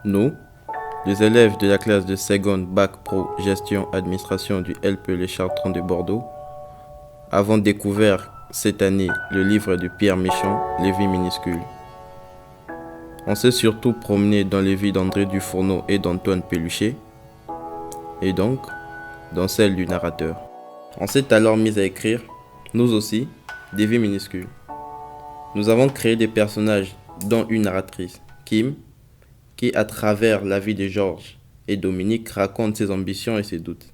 Nous, les élèves de la classe de seconde Bac Pro Gestion Administration du LPE Les Chartrons de Bordeaux, avons découvert cette année le livre de Pierre Méchant, Les vies minuscules. On s'est surtout promené dans les vies d'André Dufourneau et d'Antoine Péluchet, et donc dans celle du narrateur. On s'est alors mis à écrire, nous aussi, des vies minuscules. Nous avons créé des personnages, dont une narratrice, Kim, qui, à travers la vie de Georges et Dominique, raconte ses ambitions et ses doutes.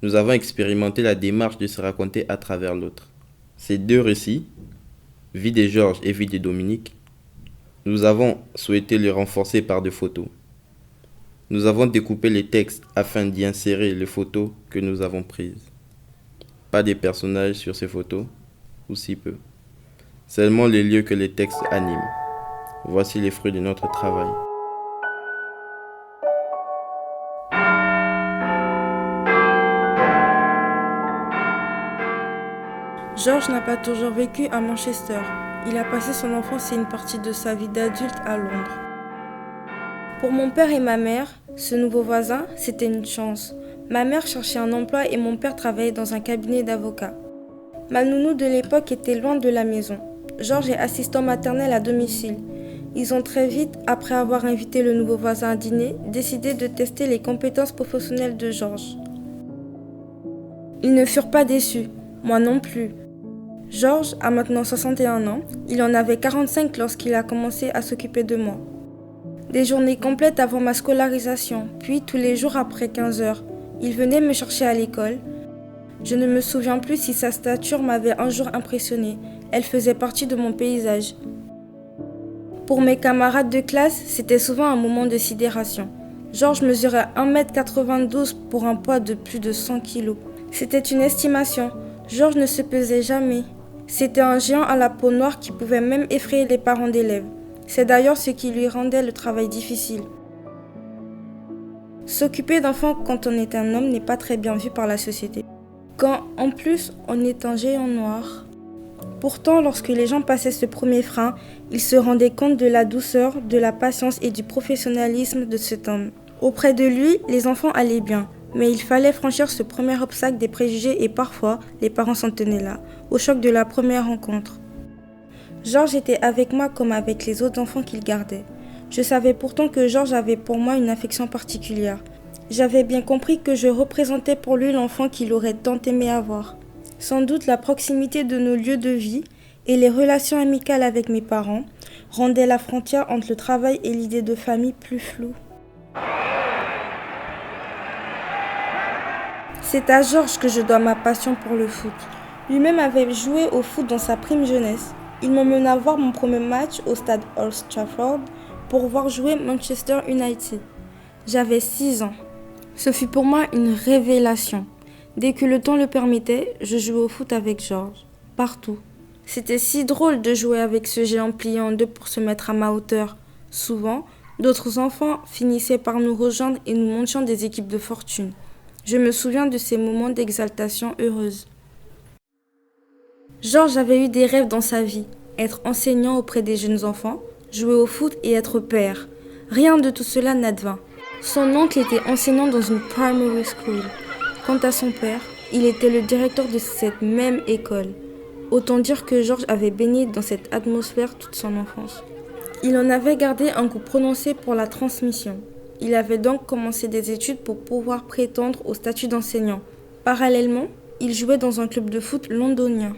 Nous avons expérimenté la démarche de se raconter à travers l'autre. Ces deux récits, vie de Georges et vie de Dominique, nous avons souhaité les renforcer par des photos. Nous avons découpé les textes afin d'y insérer les photos que nous avons prises. Pas des personnages sur ces photos, ou si peu. Seulement les lieux que les textes animent. Voici les fruits de notre travail. Georges n'a pas toujours vécu à Manchester. Il a passé son enfance et une partie de sa vie d'adulte à Londres. Pour mon père et ma mère, ce nouveau voisin, c'était une chance. Ma mère cherchait un emploi et mon père travaillait dans un cabinet d'avocats. Ma nounou de l'époque était loin de la maison. Georges est assistant maternel à domicile. Ils ont très vite, après avoir invité le nouveau voisin à dîner, décidé de tester les compétences professionnelles de Georges. Ils ne furent pas déçus, moi non plus. Georges a maintenant 61 ans, il en avait 45 lorsqu'il a commencé à s'occuper de moi. Des journées complètes avant ma scolarisation, puis tous les jours après 15 heures. Il venait me chercher à l'école. Je ne me souviens plus si sa stature m'avait un jour impressionnée. Elle faisait partie de mon paysage. Pour mes camarades de classe, c'était souvent un moment de sidération. Georges mesurait 1m92 pour un poids de plus de 100 kg. C'était une estimation. Georges ne se pesait jamais. C'était un géant à la peau noire qui pouvait même effrayer les parents d'élèves. C'est d'ailleurs ce qui lui rendait le travail difficile. S'occuper d'enfants quand on est un homme n'est pas très bien vu par la société. Quand, en plus, on est un géant noir. Pourtant, lorsque les gens passaient ce premier frein, ils se rendaient compte de la douceur, de la patience et du professionnalisme de cet homme. Auprès de lui, les enfants allaient bien, mais il fallait franchir ce premier obstacle des préjugés et parfois, les parents s'en tenaient là, au choc de la première rencontre. Georges était avec moi comme avec les autres enfants qu'il gardait. Je savais pourtant que Georges avait pour moi une affection particulière. J'avais bien compris que je représentais pour lui l'enfant qu'il aurait tant aimé avoir. Sans doute la proximité de nos lieux de vie et les relations amicales avec mes parents rendaient la frontière entre le travail et l'idée de famille plus floue. C'est à Georges que je dois ma passion pour le foot. Lui-même avait joué au foot dans sa prime jeunesse. Il m'emmena voir mon premier match au stade Old Trafford pour voir jouer Manchester United. J'avais 6 ans. Ce fut pour moi une révélation. Dès que le temps le permettait, je jouais au foot avec Georges. Partout. C'était si drôle de jouer avec ce géant plié en deux pour se mettre à ma hauteur. Souvent, d'autres enfants finissaient par nous rejoindre et nous montions des équipes de fortune. Je me souviens de ces moments d'exaltation heureuse. Georges avait eu des rêves dans sa vie. Être enseignant auprès des jeunes enfants, jouer au foot et être père. Rien de tout cela n'advint. Son oncle était enseignant dans une primary school. Quant à son père, il était le directeur de cette même école. Autant dire que Georges avait baigné dans cette atmosphère toute son enfance. Il en avait gardé un goût prononcé pour la transmission. Il avait donc commencé des études pour pouvoir prétendre au statut d'enseignant. Parallèlement, il jouait dans un club de foot londonien.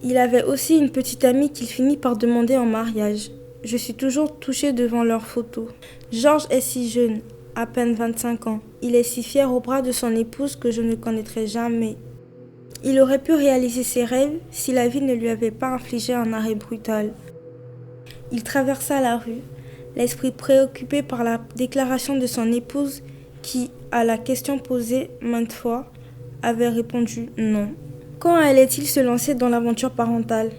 Il avait aussi une petite amie qu'il finit par demander en mariage. Je suis toujours touchée devant leurs photos. Georges est si jeune, à peine 25 ans. Il est si fier au bras de son épouse que je ne connaîtrai jamais. Il aurait pu réaliser ses rêves si la vie ne lui avait pas infligé un arrêt brutal. Il traversa la rue, l'esprit préoccupé par la déclaration de son épouse qui, à la question posée maintes fois, avait répondu non. Quand allait-il se lancer dans l'aventure parentale?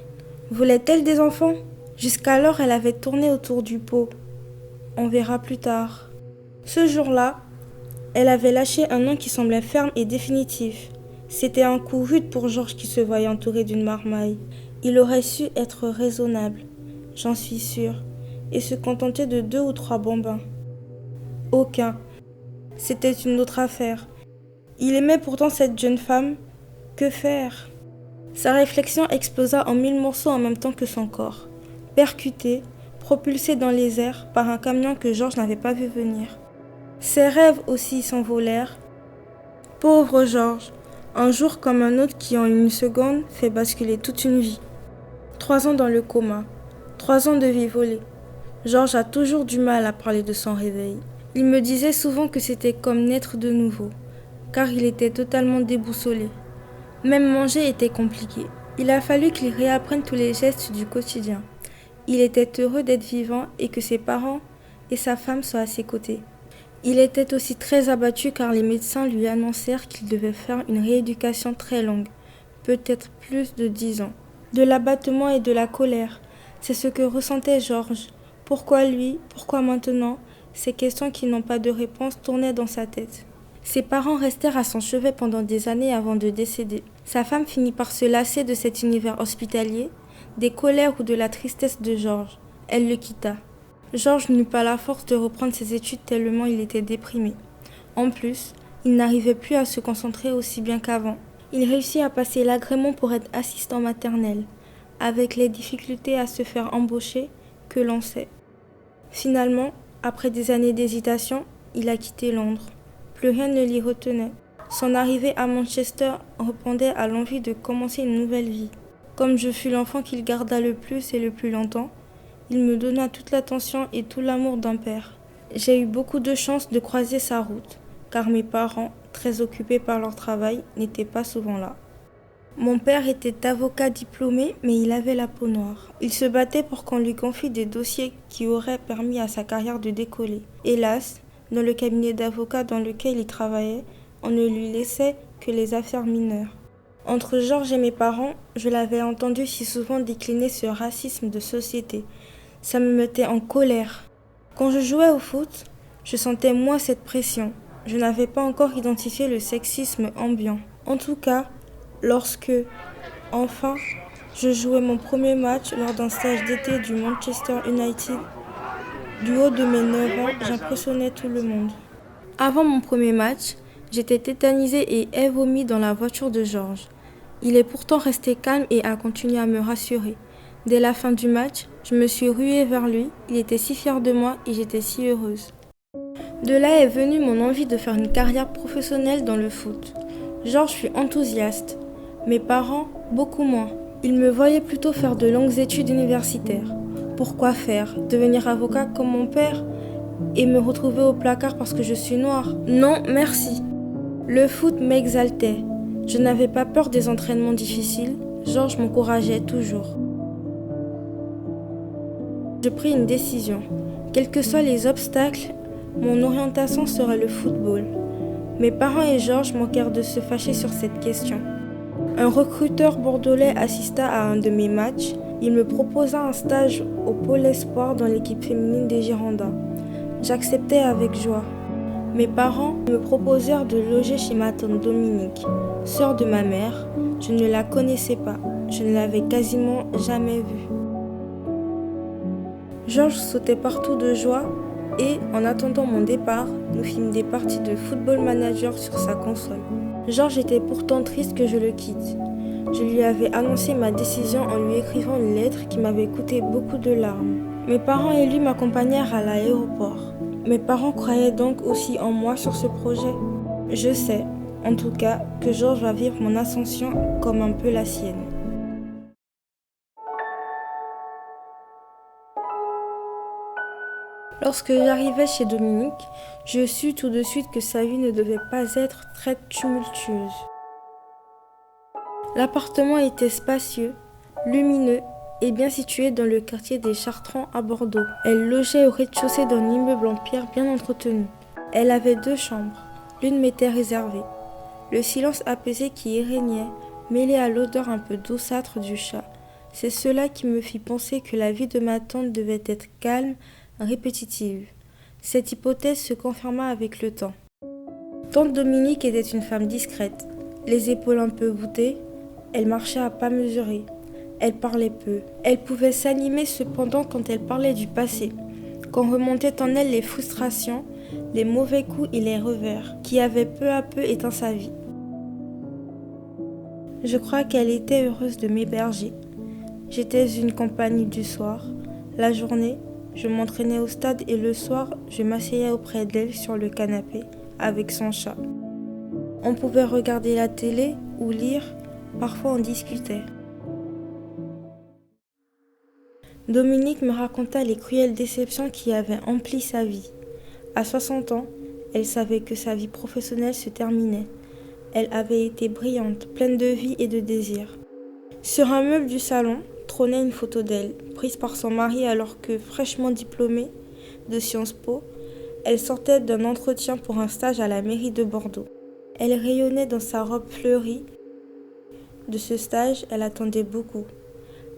Voulait-elle des enfants? Jusqu'alors, elle avait tourné autour du pot. On verra plus tard. Ce jour-là, elle avait lâché un nom qui semblait ferme et définitif. C'était un coup rude pour Georges qui se voyait entouré d'une marmaille. Il aurait su être raisonnable, j'en suis sûre. et se contenter de 2 ou 3 bambins. Aucun. C'était une autre affaire. Il aimait pourtant cette jeune femme. Que faire? Sa réflexion explosa en 1000 morceaux en même temps que son corps, percuté, propulsé dans les airs par un camion que Georges n'avait pas vu venir. Ses rêves aussi s'envolèrent. Pauvre Georges, un jour comme un autre qui en une seconde fait basculer toute une vie. 3 ans dans le coma, 3 ans de vie volée. Georges a toujours du mal à parler de son réveil. Il me disait souvent que c'était comme naître de nouveau, car il était totalement déboussolé. Même manger était compliqué. Il a fallu qu'il réapprenne tous les gestes du quotidien. Il était heureux d'être vivant et que ses parents et sa femme soient à ses côtés. Il était aussi très abattu car les médecins lui annoncèrent qu'il devait faire une rééducation très longue, peut-être plus de 10 ans. De l'abattement et de la colère, c'est ce que ressentait Georges. Pourquoi lui? Pourquoi maintenant? Ces questions qui n'ont pas de réponse tournaient dans sa tête. Ses parents restèrent à son chevet pendant des années avant de décéder. Sa femme finit par se lasser de cet univers hospitalier, des colères ou de la tristesse de Georges. Elle le quitta. Georges n'eut pas la force de reprendre ses études tellement il était déprimé. En plus, il n'arrivait plus à se concentrer aussi bien qu'avant. Il réussit à passer l'agrément pour être assistant maternel, avec les difficultés à se faire embaucher que l'on sait. Finalement, après des années d'hésitation, il a quitté Londres. Plus rien ne l'y retenait. Son arrivée à Manchester répondait à l'envie de commencer une nouvelle vie. Comme je fus l'enfant qu'il garda le plus et le plus longtemps, il me donna toute l'attention et tout l'amour d'un père. J'ai eu beaucoup de chance de croiser sa route, car mes parents, très occupés par leur travail, n'étaient pas souvent là. Mon père était avocat diplômé, mais il avait la peau noire. Il se battait pour qu'on lui confie des dossiers qui auraient permis à sa carrière de décoller. Hélas, dans le cabinet d'avocat dans lequel il travaillait, on ne lui laissait que les affaires mineures. Entre Georges et mes parents, je l'avais entendu si souvent décliner ce racisme de société. Ça me mettait en colère. Quand je jouais au foot, je sentais moins cette pression. Je n'avais pas encore identifié le sexisme ambiant. En tout cas, lorsque, enfin, je jouais mon premier match lors d'un stage d'été du Manchester United, du haut de mes 9 ans, j'impressionnais tout le monde. Avant mon premier match, j'étais tétanisée et ai vomi dans la voiture de Georges. Il est pourtant resté calme et a continué à me rassurer. Dès la fin du match, je me suis ruée vers lui, il était si fier de moi et j'étais si heureuse. De là est venue mon envie de faire une carrière professionnelle dans le foot. Georges fut enthousiaste, mes parents beaucoup moins. Ils me voyaient plutôt faire de longues études universitaires. Pourquoi faire? Devenir avocat comme mon père? Et me retrouver au placard parce que je suis noire? Non, merci. Le foot m'exaltait. Je n'avais pas peur des entraînements difficiles. Georges m'encourageait toujours. Je pris une décision. Quels que soient les obstacles, mon orientation serait le football. Mes parents et Georges manquèrent de se fâcher sur cette question. Un recruteur bordelais assista à un de mes matchs. Il me proposa un stage au pôle espoir dans l'équipe féminine des Girondins. J'acceptai avec joie. Mes parents me proposèrent de loger chez ma tante Dominique, sœur de ma mère. Je ne la connaissais pas. Je ne l'avais quasiment jamais vue. Georges sautait partout de joie et, en attendant mon départ, nous fîmes des parties de football manager sur sa console. Georges était pourtant triste que je le quitte. Je lui avais annoncé ma décision en lui écrivant une lettre qui m'avait coûté beaucoup de larmes. Mes parents et lui m'accompagnèrent à l'aéroport. Mes parents croyaient donc aussi en moi sur ce projet. Je sais, en tout cas, que Georges va vivre mon ascension comme un peu la sienne. Lorsque j'arrivai chez Dominique, je sus tout de suite que sa vie ne devait pas être très tumultueuse. L'appartement était spacieux, lumineux et bien situé dans le quartier des Chartrons à Bordeaux. Elle logeait au rez-de-chaussée d'un immeuble en pierre bien entretenu. Elle avait 2 chambres, l'une m'était réservée. Le silence apaisé qui y régnait, mêlé à l'odeur un peu douceâtre du chat, c'est cela qui me fit penser que la vie de ma tante devait être calme, répétitive. Cette hypothèse se confirma avec le temps. Tante Dominique était une femme discrète, les épaules un peu voûtées, elle marchait à pas mesurés. Elle parlait peu. Elle pouvait s'animer cependant quand elle parlait du passé. quand remontaient en elle les frustrations, les mauvais coups et les revers qui avaient peu à peu éteint sa vie. Je crois qu'elle était heureuse de m'héberger. J'étais une compagnie du soir. La journée, je m'entraînais au stade et le soir, je m'asseyais auprès d'elle sur le canapé avec son chat. On pouvait regarder la télé ou lire, parfois on discutait. Dominique me raconta les cruelles déceptions qui avaient empli sa vie. À 60 ans, elle savait que sa vie professionnelle se terminait. Elle avait été brillante, pleine de vie et de désir. Sur un meuble du salon trônait une photo d'elle, prise par son mari alors que, fraîchement diplômée de Sciences Po, elle sortait d'un entretien pour un stage à la mairie de Bordeaux. Elle rayonnait dans sa robe fleurie. De ce stage, elle attendait beaucoup.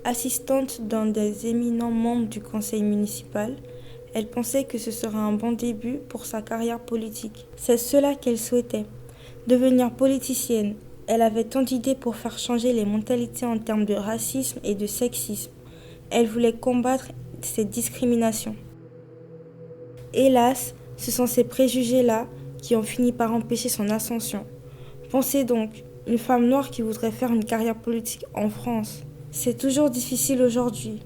Assistante d'un des éminents membres du conseil municipal, elle pensait que ce serait un bon début pour sa carrière politique. C'est cela qu'elle souhaitait, devenir politicienne. Elle avait tant d'idées pour faire changer les mentalités en termes de racisme et de sexisme. Elle voulait combattre ces discriminations. Hélas, ce sont ces préjugés-là qui ont fini par empêcher son ascension. Pensez donc, une femme noire qui voudrait faire une carrière politique en France. C'est toujours difficile aujourd'hui.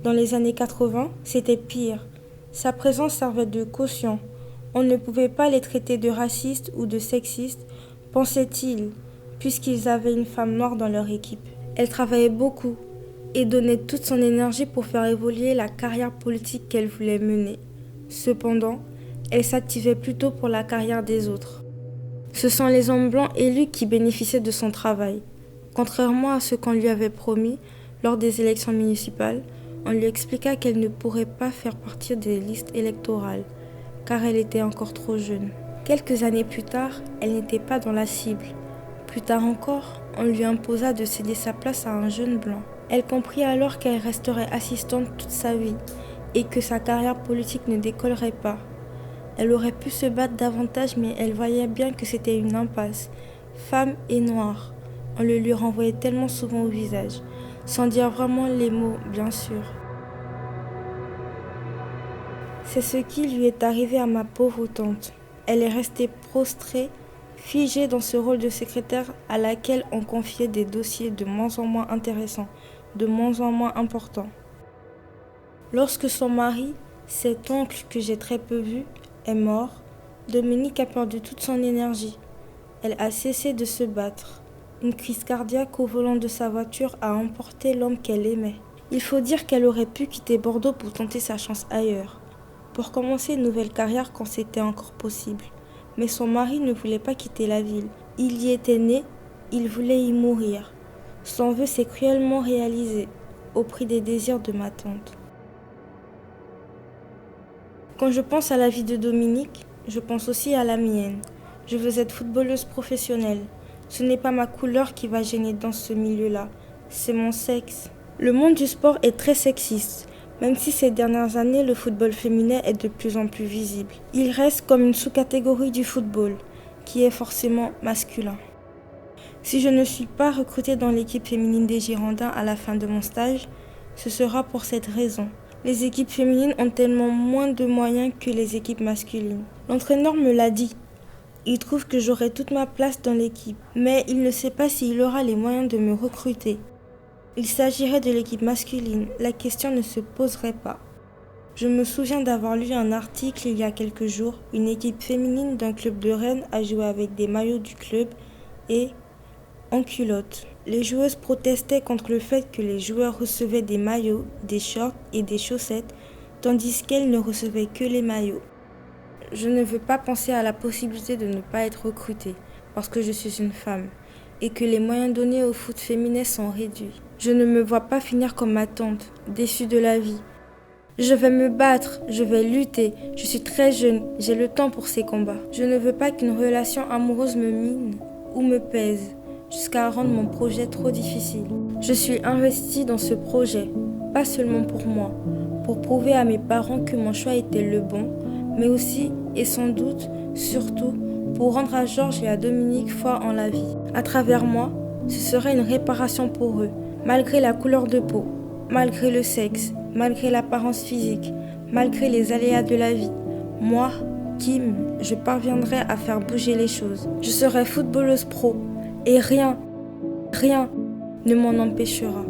Dans les années 80, c'était pire. Sa présence servait de caution. On ne pouvait pas les traiter de racistes ou de sexistes, pensait-il, puisqu'ils avaient une femme noire dans leur équipe. Elle travaillait beaucoup et donnait toute son énergie pour faire évoluer la carrière politique qu'elle voulait mener. Cependant, elle s'activait plutôt pour la carrière des autres. Ce sont les hommes blancs élus qui bénéficiaient de son travail. Contrairement à ce qu'on lui avait promis lors des élections municipales, on lui expliqua qu'elle ne pourrait pas faire partie des listes électorales, car elle était encore trop jeune. Quelques années plus tard, elle n'était pas dans la cible. Plus tard encore, on lui imposa de céder sa place à un jeune blanc. Elle comprit alors qu'elle resterait assistante toute sa vie et que sa carrière politique ne décollerait pas. Elle aurait pu se battre davantage, mais elle voyait bien que c'était une impasse. Femme et noire, on le lui renvoyait tellement souvent au visage, sans dire vraiment les mots, bien sûr. C'est ce qui lui est arrivé à ma pauvre tante. Elle est restée prostrée, figée dans ce rôle de secrétaire à laquelle on confiait des dossiers de moins en moins intéressants, de moins en moins importants. Lorsque son mari, cet oncle que j'ai très peu vu, est mort, Dominique a perdu toute son énergie. Elle a cessé de se battre. Une crise cardiaque au volant de sa voiture a emporté l'homme qu'elle aimait. Il faut dire qu'elle aurait pu quitter Bordeaux pour tenter sa chance ailleurs, pour commencer une nouvelle carrière quand c'était encore possible. Mais son mari ne voulait pas quitter la ville. Il y était né, il voulait y mourir. Son vœu s'est cruellement réalisé, au prix des désirs de ma tante. Quand je pense à la vie de Dominique, je pense aussi à la mienne. Je veux être footballeuse professionnelle. Ce n'est pas ma couleur qui va gêner dans ce milieu-là, c'est mon sexe. Le monde du sport est très sexiste, même si ces dernières années, le football féminin est de plus en plus visible. Il reste comme une sous-catégorie du football, qui est forcément masculin. Si je ne suis pas recrutée dans l'équipe féminine des Girondins à la fin de mon stage, ce sera pour cette raison. Les équipes féminines ont tellement moins de moyens que les équipes masculines. L'entraîneur me l'a dit. Il trouve que j'aurai toute ma place dans l'équipe, mais il ne sait pas s'il aura les moyens de me recruter. Il s'agirait de l'équipe masculine, la question ne se poserait pas. Je me souviens d'avoir lu un article il y a quelques jours. Une équipe féminine d'un club de Rennes a joué avec des maillots du club et en culotte. Les joueuses protestaient contre le fait que les joueurs recevaient des maillots, des shorts et des chaussettes, tandis qu'elles ne recevaient que les maillots. Je ne veux pas penser à la possibilité de ne pas être recrutée, parce que je suis une femme, et que les moyens donnés au foot féminin sont réduits. Je ne me vois pas finir comme ma tante, déçue de la vie. Je vais me battre, je vais lutter, je suis très jeune, j'ai le temps pour ces combats. Je ne veux pas qu'une relation amoureuse me mine ou me pèse, jusqu'à rendre mon projet trop difficile. Je suis investie dans ce projet, pas seulement pour moi, pour prouver à mes parents que mon choix était le bon, mais aussi, et sans doute, surtout, pour rendre à Georges et à Dominique foi en la vie. À travers moi, ce serait une réparation pour eux, malgré la couleur de peau, malgré le sexe, malgré l'apparence physique, malgré les aléas de la vie. Moi, Kim, je parviendrai à faire bouger les choses. Je serai footballeuse pro et rien ne m'en empêchera.